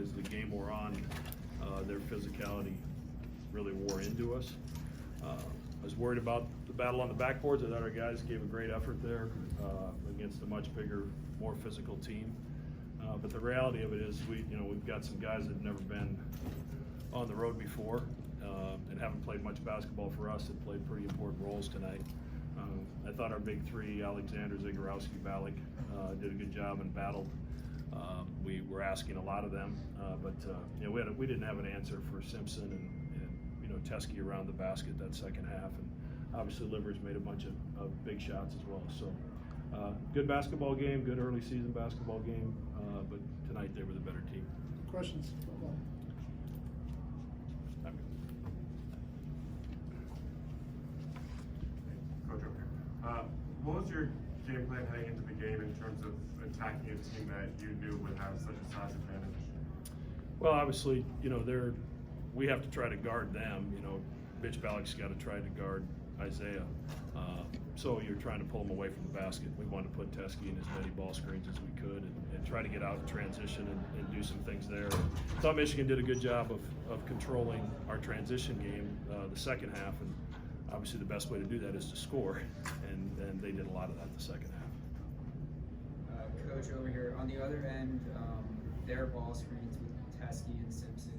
as the game wore on, their physicality really wore into us. I was worried about the battle on the backboards. I thought our guys gave a great effort there against a much bigger, more physical team. But the reality of it is, we've got some guys that have never been on the road before and haven't played much basketball for us, that played pretty important roles tonight. I thought our big three, Alexander, Zagorowski, Balik, did a good job and battled. We were asking a lot of them, but we didn't have an answer for Simpson and Teskey around the basket that second half, and obviously Livers made a bunch of big shots as well. So good basketball game, good early season basketball game, but tonight they were the better team. Questions? Coach over here. What was your game plan heading into the game in terms of attacking a team that you knew would have such a size advantage? Well, obviously, we have to try to guard them. Bitch Balik's got to try to guard Isaiah. So you're trying to pull them away from the basket. We wanted to put Teskey in as many ball screens as we could and try to get out in transition and do some things there. I thought Michigan did a good job of controlling our transition game the second half, and obviously the best way to do that is to score, and they did a lot of that the second half. Coach, over here, on the other end, their ball screens with Teskey and Simpson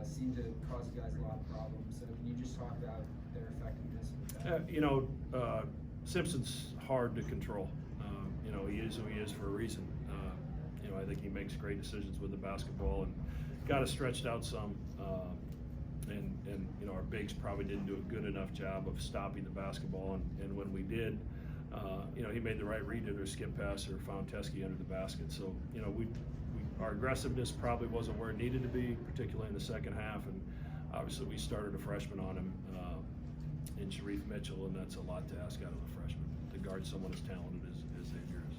seem to cause you guys a lot of problems. So can you just talk about their effectiveness with that? Simpson's hard to control. He is who he is for a reason. I think he makes great decisions with the basketball and got us stretched out some. And our bigs probably didn't do a good enough job of stopping the basketball. And when we did, he made the right read, or skip pass, or found Teskey under the basket. So our aggressiveness probably wasn't where it needed to be, particularly in the second half. And obviously we started a freshman on him in Sharif Mitchell, and that's a lot to ask out of a freshman to guard someone as talented as Xavier is.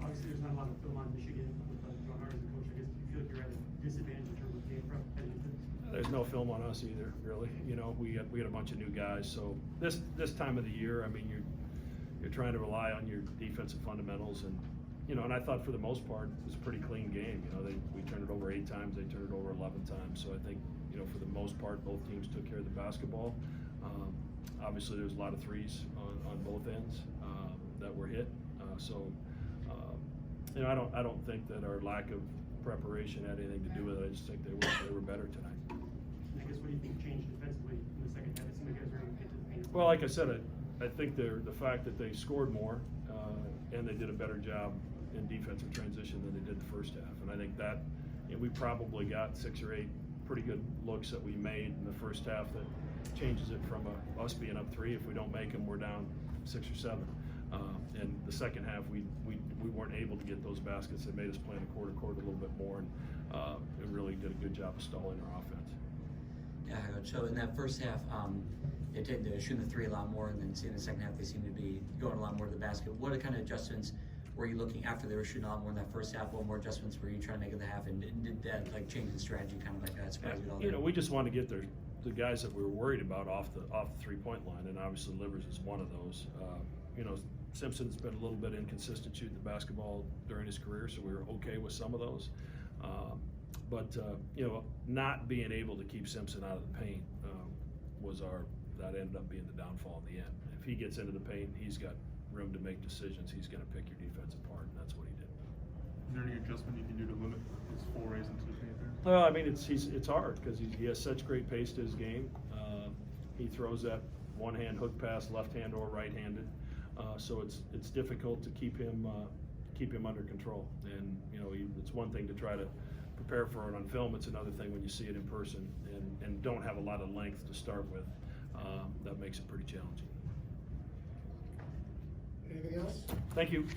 Obviously, there's not a lot of film on Michigan with John Hart as a coach. I guess you feel like you're at a disadvantage in terms of game prep heading into this? There's no film on us either, really. We had a bunch of new guys, so this time of the year, I mean, you're trying to rely on your defensive fundamentals, and I thought for the most part it was a pretty clean game. We turned it over 8 times, they turned it over 11 times. So I think for the most part both teams took care of the basketball. Obviously there's a lot of threes on both ends that were hit. I don't think that our lack of preparation had anything to do with it. I just think they were better tonight. I guess what do you think changed defensively in the second half? It seemed like you guys were able to get to the paint. Well, like I said, I think the fact that they scored more and they did a better job in defensive transition than they did the first half. And I think that we probably got 6 or 8 pretty good looks that we made in the first half that changes it from us being up 3. If we don't make them, we're down 6 or 7. And the second half, we weren't able to get those baskets. They made us play in the quarter court a little bit more, and it really did a good job of stalling our offense. Yeah, Coach. So in that first half, they tended to shoot the 3 a lot more, and then in the second half, they seemed to be going a lot more to the basket. What kind of adjustments were you looking after they were shooting a lot more in that first half? What more adjustments were you trying to make in the half, and did that change the strategy kind of like that? Surprise you at all? We just want to get the guys that we were worried about off the 3-point line, and obviously Livers is one of those. Simpson's been a little bit inconsistent shooting the basketball during his career, so we were okay with some of those. But not being able to keep Simpson out of the paint that ended up being the downfall in the end. If he gets into the paint, he's got room to make decisions. He's going to pick your defense apart, and that's what he did. Is there any adjustment you can do to limit his forays into the paint there? Well, I mean, it's hard because he has such great pace to his game. He throws that one-hand hook pass, left-hand or right-handed. So it's difficult to keep him under control. And it's one thing to try to prepare for it on film. It's another thing when you see it in person and don't have a lot of length to start with. That makes it pretty challenging. Anything else? Thank you.